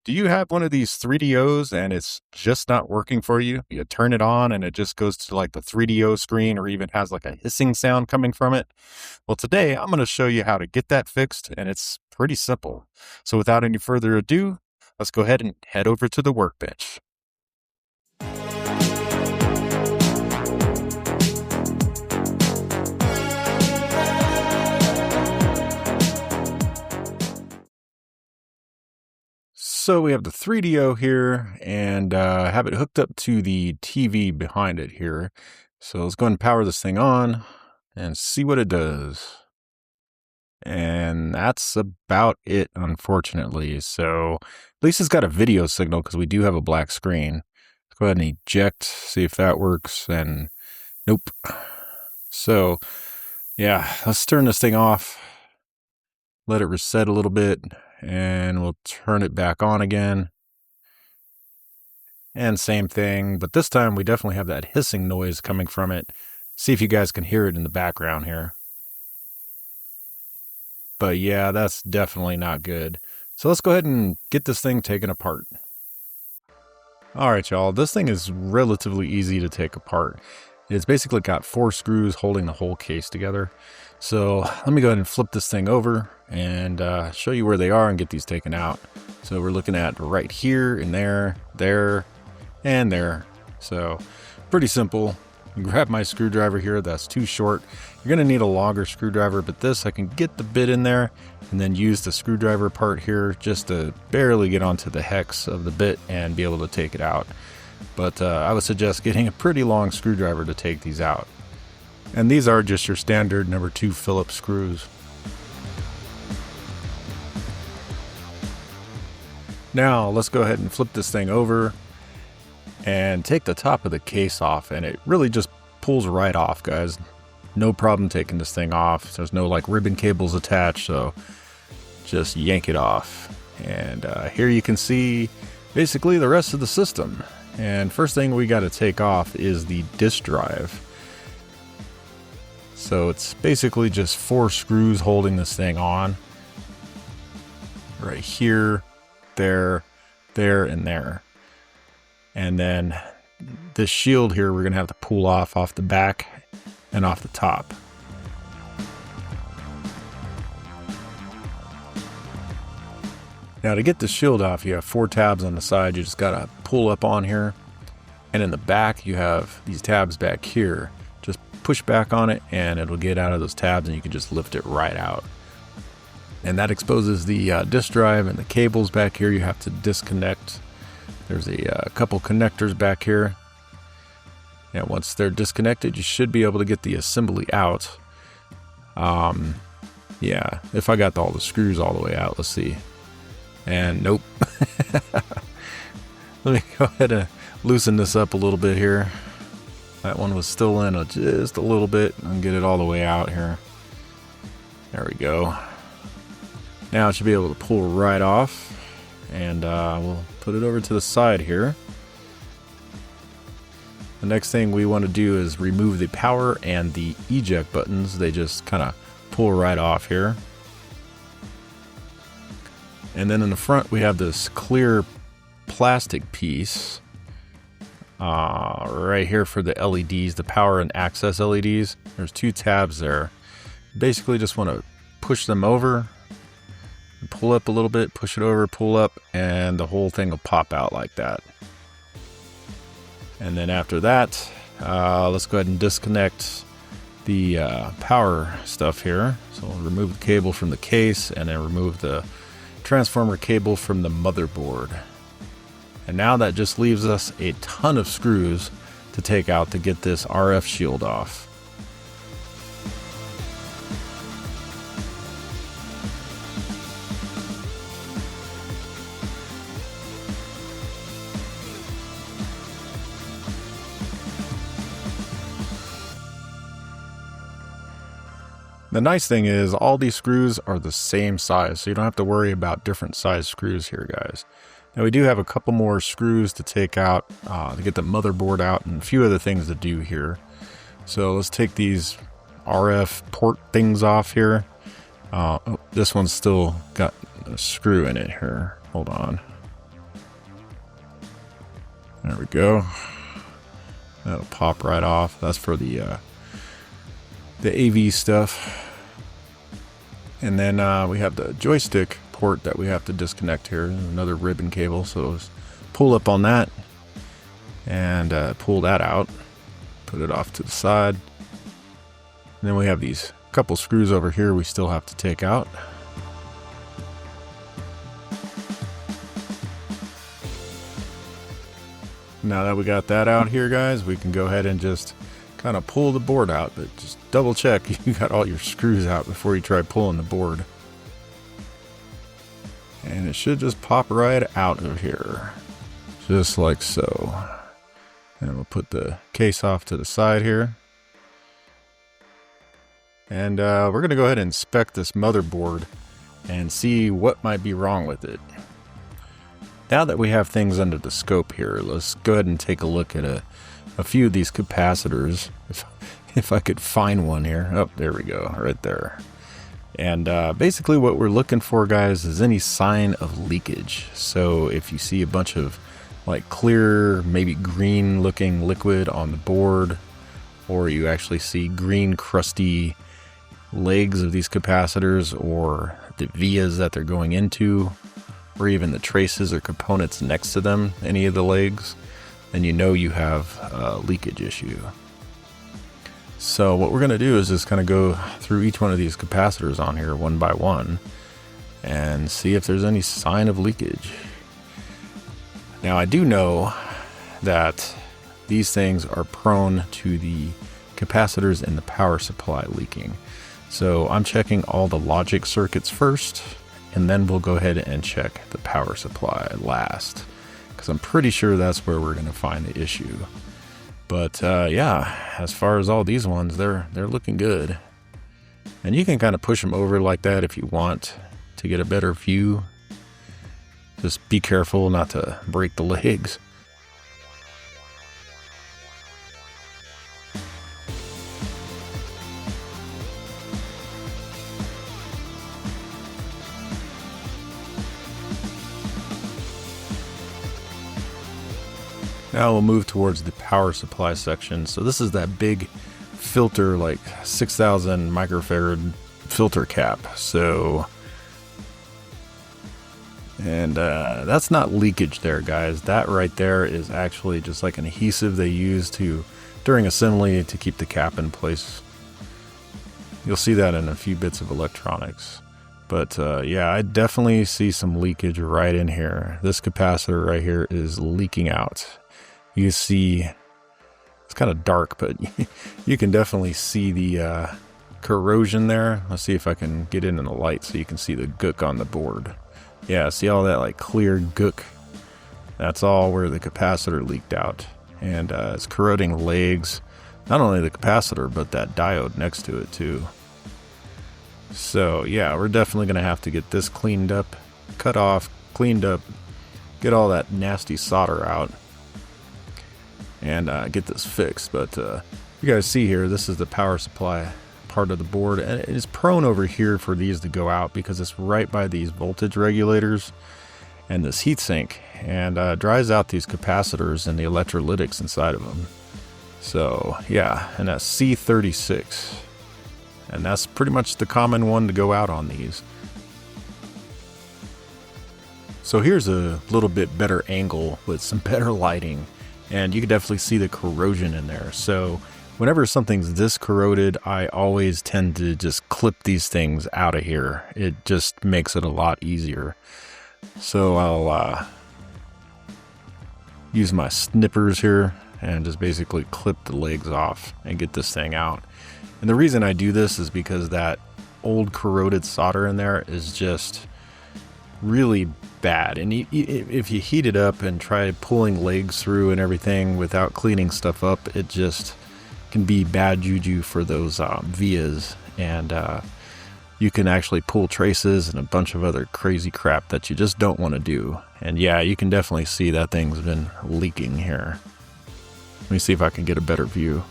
Do you have one of these 3DOs and it's just not working for you? You turn it on and it just goes to like the 3DO screen or even has like a hissing sound coming from it? Well, today I'm going to show you how to get that fixed, and it's pretty simple. So without any further ado, let's go ahead and head over to the workbench. So we have the 3DO here and have it hooked up to the TV behind it here. So let's go ahead and power this thing on and see what it does. And that's about it, unfortunately. So at least it's got a video signal because we do have a black screen. Let's go ahead and eject, see if that works. And nope. So yeah, let's turn this thing off. Let it reset a little bit. And we'll turn it back on again. And same thing, but this time we definitely have that hissing noise coming from it. See if you guys can hear it in the background here. But yeah, that's definitely not good. So let's go ahead and get this thing taken apart. Alright y'all, this thing is relatively easy to take apart. It's basically got 4 screws holding the whole case together. So let me go ahead and flip this thing over and show you where they are and get these taken out. So we're looking at right here and there, and there. So pretty simple. Grab my screwdriver here, that's too short. You're gonna need a longer screwdriver, but this I can get the bit in there and then use the screwdriver part here just to barely get onto the hex of the bit and be able to take it out. But I would suggest getting a pretty long screwdriver to take these out. And these are just your standard number 2 Phillips screws. Now let's go ahead and flip this thing over and take the top of the case off, and it really just pulls right off, guys. No problem taking this thing off. There's no like ribbon cables attached, so just yank it off. And here you can see basically the rest of the system. And first thing we got to take off is the disk drive. So it's basically just 4 screws holding this thing on. Right here, there, and there. And then this shield here we're going to have to pull off the back and off the top. Now to get the shield off, you have 4 tabs on the side. You just got to pull up on here. And in the back, you have these tabs back here. Just push back on it and it'll get out of those tabs and you can just lift it right out. And that exposes the disk drive and the cables back here. You have to disconnect. There's a couple connectors back here. And once they're disconnected, you should be able to get the assembly out. Yeah, if I got all the screws all the way out, let's see. And nope. Let me go ahead and loosen this up a little bit here. That one was still in just a little bit, and get it all the way out here. There we go. Now it should be able to pull right off, and we'll put it over to the side here. The next thing we want to do is remove the power and the eject buttons. They just kind of pull right off here. And then in the front we have this clear plastic piece right here for the LEDs, the power and access LEDs. There's 2 tabs there. Basically just want to push them over, pull up a little bit, push it over, pull up, and the whole thing will pop out like that. And then after that, let's go ahead and disconnect the power stuff here. So we'll remove the cable from the case and then remove the transformer cable from the motherboard. And now that just leaves us a ton of screws to take out to get this RF shield off. The nice thing is all these screws are the same size, so you don't have to worry about different size screws here, guys. Now we do have a couple more screws to take out to get the motherboard out, and a few other things to do here. So let's take these RF port things off here. Oh, this one's still got a screw in it here. Hold on. There we go. That'll pop right off. That's for the AV stuff. And then we have the joystick port that we have to disconnect here. Another ribbon cable. So let's pull up on that and pull that out. Put it off to the side. And then we have these couple screws over here we still have to take out. Now that we got that out here, guys, we can go ahead and just kind of pull the board out, but just double check you got all your screws out before you try pulling the board. And it should just pop right out of here, just like so. And we'll put the case off to the side here. And we're going to go ahead and inspect this motherboard and see what might be wrong with it. Now that we have things under the scope here, let's go ahead and take a look at a few of these capacitors. If I could find one here. Oh, there we go, right there. And basically what we're looking for, guys, is any sign of leakage. So if you see a bunch of like clear, maybe green looking liquid on the board, or you actually see green crusty legs of these capacitors, or the vias that they're going into, or even the traces or components next to them, any of the legs, then you know you have a leakage issue. So what we're going to do is just kind of go through each one of these capacitors on here one by one and see if there's any sign of leakage. Now I do know that these things are prone to the capacitors in the power supply leaking. So I'm checking all the logic circuits first, and then we'll go ahead and check the power supply last, because I'm pretty sure that's where we're going to find the issue. But yeah, as far as all these ones, they're looking good. And you can kind of push them over like that if you want to get a better view. Just be careful not to break the legs. Now we'll move towards the power supply section. So this is that big filter, like 6,000 microfarad filter cap. So, and that's not leakage there, guys. That right there is actually just like an adhesive they use during assembly to keep the cap in place. You'll see that in a few bits of electronics. But yeah, I definitely see some leakage right in here. This capacitor right here is leaking out. You see, it's kind of dark, but you can definitely see the corrosion there. Let's see if I can get in the light so you can see the gook on the board. Yeah, see all that like clear gook? That's all where the capacitor leaked out. And it's corroding legs, not only the capacitor, but that diode next to it too. So yeah, we're definitely going to have to get this cleaned up, cut off, cleaned up, get all that nasty solder out, and get this fixed. But you guys see here, this is the power supply part of the board, and it's prone over here for these to go out because it's right by these voltage regulators and this heatsink, and dries out these capacitors and the electrolytics inside of them. So yeah, and that's C36, and that's pretty much the common one to go out on these. So here's a little bit better angle with some better lighting, and you can definitely see the corrosion in there. So whenever something's this corroded, I always tend to just clip these things out of here. It just makes it a lot easier. So I'll use my snippers here and just basically clip the legs off and get this thing out. And the reason I do this is because that old corroded solder in there is just really bad, and if you heat it up and try pulling legs through and everything without cleaning stuff up, it just can be bad juju for those vias, and you can actually pull traces and a bunch of other crazy crap that you just don't want to do. And yeah, you can definitely see that thing's been leaking here. Let me see if I can get a better view.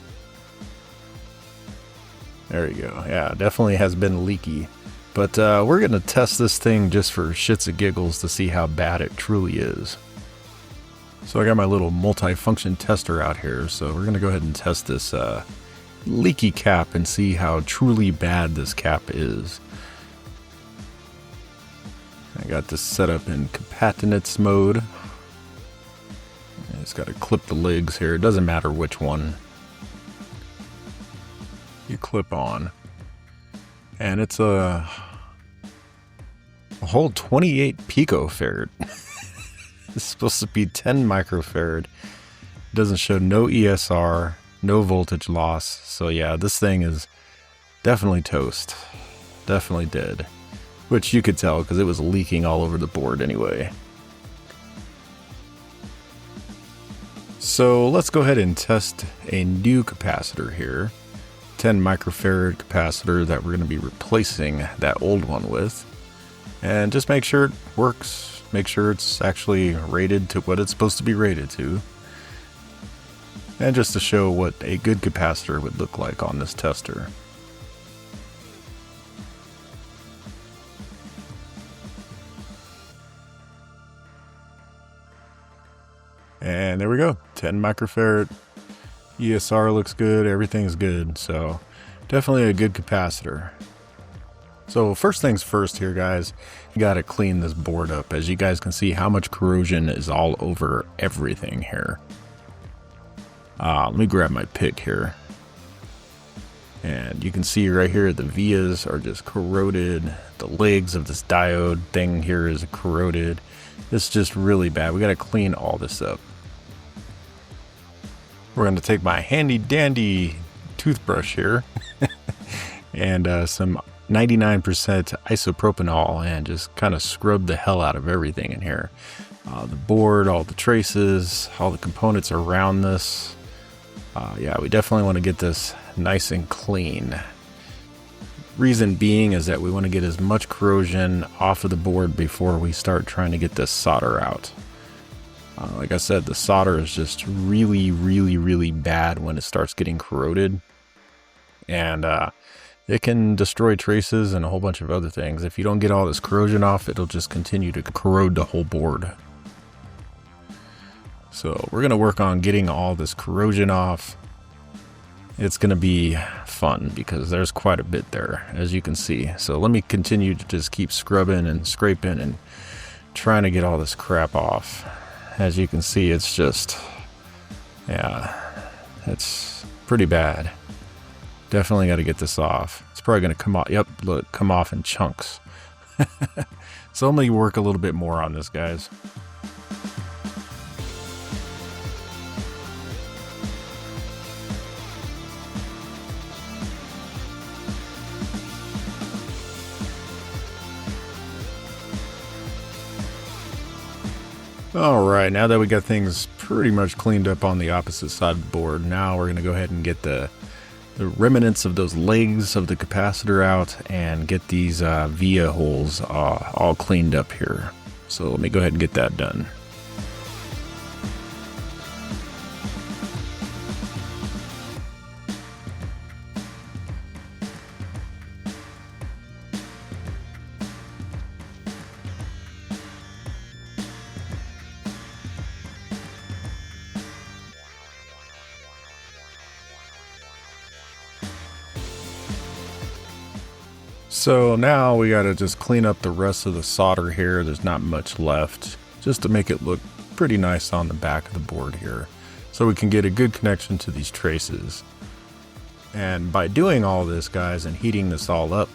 There you go. Yeah, definitely has been leaky. But we're going to test this thing just for shits and giggles to see how bad it truly is. So I got my little multi-function tester out here, so we're going to go ahead and test this leaky cap and see how truly bad this cap is. I got this set up in capacitor mode. I just got to clip the legs here. It doesn't matter which one you clip on. And it's a whole 28 picofarad. It's supposed to be 10 microfarad. It doesn't show no ESR, no voltage loss. So yeah, this thing is definitely toast. Definitely dead. Which you could tell because it was leaking all over the board anyway. So let's go ahead and test a new capacitor here. 10 microfarad capacitor that we're going to be replacing that old one with. And just make sure it works. Make sure it's actually rated to what it's supposed to be rated to. And just to show what a good capacitor would look like on this tester. And there we go, 10 microfarad. ESR looks good, everything's good, so definitely a good capacitor. So first things first here, guys, you gotta clean this board up. As you guys can see how much corrosion is all over everything here. Let me grab my pick here. And you can see right here the vias are just corroded. The legs of this diode thing here is corroded. It's just really bad. We gotta clean all this up. We're going to take my handy dandy toothbrush here and some 99% isopropanol and just kind of scrub the hell out of everything in here. The board, all the traces, all the components around this. Yeah, we definitely want to get this nice and clean. Reason being is that we want to get as much corrosion off of the board before we start trying to get this solder out. Like I said, the solder is just really bad when it starts getting corroded. And it can destroy traces and a whole bunch of other things. If you don't get all this corrosion off, it'll just continue to corrode the whole board. So we're going to work on getting all this corrosion off. It's going to be fun because there's quite a bit there, as you can see. So let me continue to just keep scrubbing and scraping and trying to get all this crap off. As you can see, it's just, yeah, it's pretty bad. Definitely got to get this off. It's probably going to come off. Yep, look, come off in chunks. So let me work a little bit more on this, guys. Alright, now that we got things pretty much cleaned up on the opposite side of the board, now we're going to go ahead and get the remnants of those legs of the capacitor out and get these via holes all cleaned up here. So let me go ahead and get that done. So now we got to just clean up the rest of the solder here. There's not much left, just to make it look pretty nice on the back of the board here, so we can get a good connection to these traces. And by doing all this, guys, and heating this all up,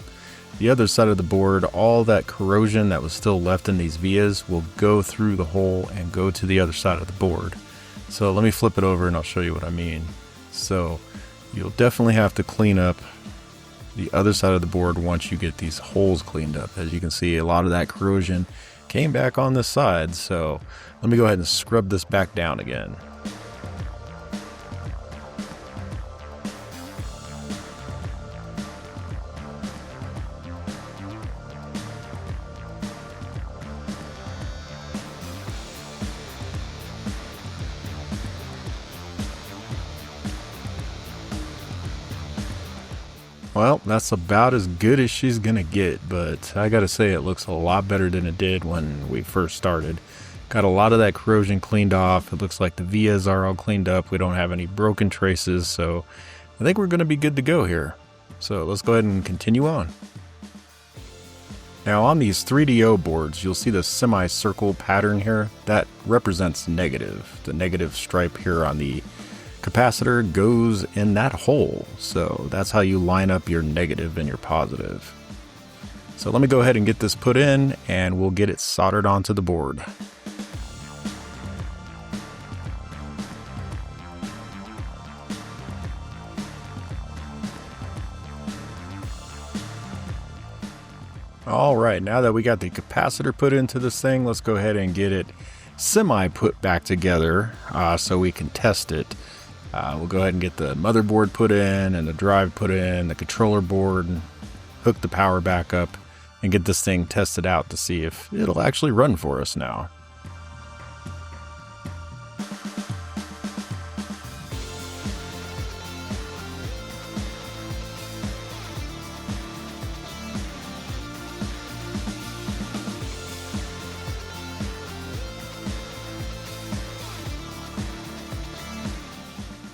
the other side of the board, all that corrosion that was still left in these vias will go through the hole and go to the other side of the board. So let me flip it over and I'll show you what I mean. So you'll definitely have to clean up the other side of the board once you get these holes cleaned up. As you can see, a lot of that corrosion came back on this side, so let me go ahead and scrub this back down again. Well, that's about as good as she's gonna get, but I gotta say it looks a lot better than it did when we first started. Got a lot of that corrosion cleaned off. It looks like the vias are all cleaned up. We don't have any broken traces, so I think we're going to be good to go here. So let's go ahead and continue on. Now on these 3DO boards, you'll see the semicircle pattern here. That represents negative. The negative stripe here on the capacitor goes in that hole. So that's how you line up your negative and your positive. So let me go ahead and get this put in and we'll get it soldered onto the board. Alright, now that we got the capacitor put into this thing, let's go ahead and get it semi put back together so we can test it. We'll go ahead and get the motherboard put in and the drive put in, the controller board, hook the power back up, and get this thing tested out to see if it'll actually run for us now.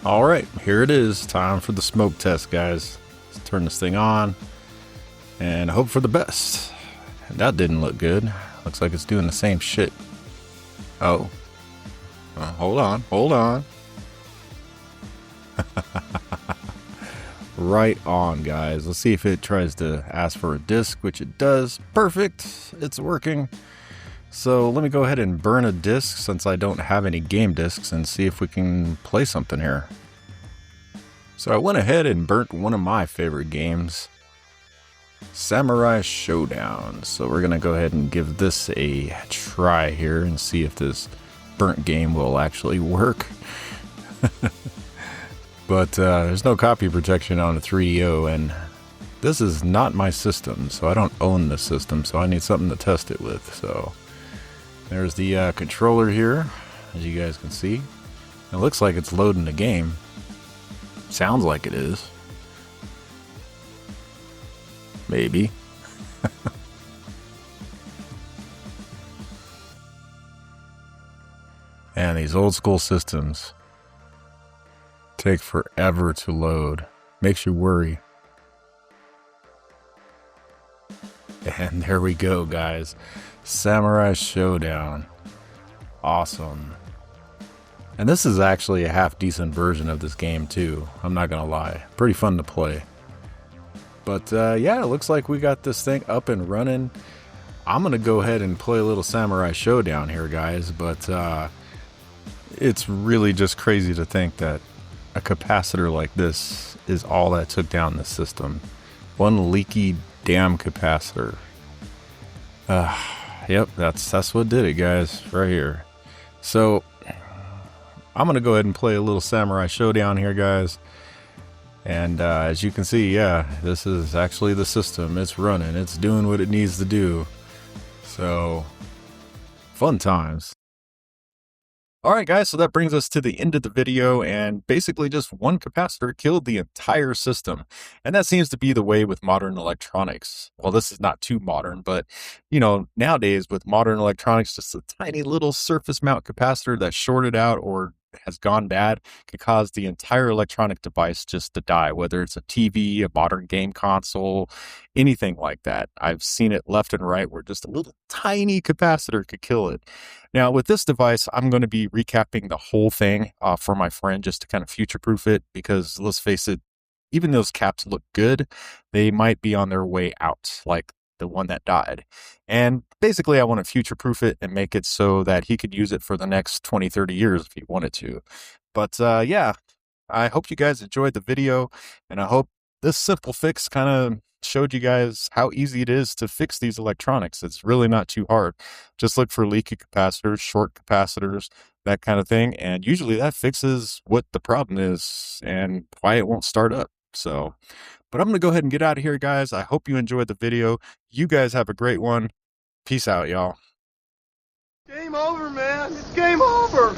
Alright, here it is. Time for the smoke test, guys. Let's turn this thing on and hope for the best. That didn't look good. Looks like it's doing the same shit. Oh. Hold on. Right on, guys. Let's see if it tries to ask for a disc, which it does. Perfect. It's working. So let me go ahead and burn a disc since I don't have any game discs and see if we can play something here. So I went ahead and burnt one of my favorite games, Samurai Showdown. So we're going to go ahead and give this a try here and see if this burnt game will actually work. But there's no copy protection on the 3DO, and this is not my system, so I don't own the system, so I need something to test it with. So there's the controller here, as you guys can see. It looks like it's loading the game. Sounds like it is. Maybe. And these old school systems take forever to load. Makes you worry. And there we go, guys. Samurai Showdown. Awesome. And this is actually a half decent version of this game too. I'm not gonna lie. Pretty fun to play. But yeah, it looks like we got this thing up and running. I'm gonna go ahead and play a little Samurai Showdown here, guys. But it's really just crazy to think that a capacitor like this is all that took down the system. One leaky damn capacitor. Yep, that's what did it, guys, right here. So I'm gonna go ahead and play a little Samurai Showdown here, guys. And as you can see, yeah, this is actually the system. It's running, it's doing what it needs to do. So fun times. Alright guys, so that brings us to the end of the video, and basically just one capacitor killed the entire system. And that seems to be the way with modern electronics. Well, this is not too modern, but you know, nowadays with modern electronics, just a tiny little surface mount capacitor that's shorted out or has gone bad can cause the entire electronic device just to die, whether it's a TV, a modern game console, anything like that. I've seen it left and right where just a little tiny capacitor could kill it. Now with this device, I'm going to be recapping the whole thing for my friend just to kind of future-proof it, because let's face it, even those caps look good, they might be on their way out, like the one that died. And basically I want to future-proof it and make it so that he could use it for the next 20-30 years if he wanted to. But yeah, I hope you guys enjoyed the video, and I hope this simple fix kind of showed you guys how easy it is to fix these electronics. It's really not too hard. Just look for leaky capacitors, short capacitors, that kind of thing, and usually that fixes what the problem is and why it won't start up. So, but I'm going to go ahead and get out of here, guys. I hope you enjoyed the video. You guys have a great one. Peace out, y'all. Game over, man. It's game over.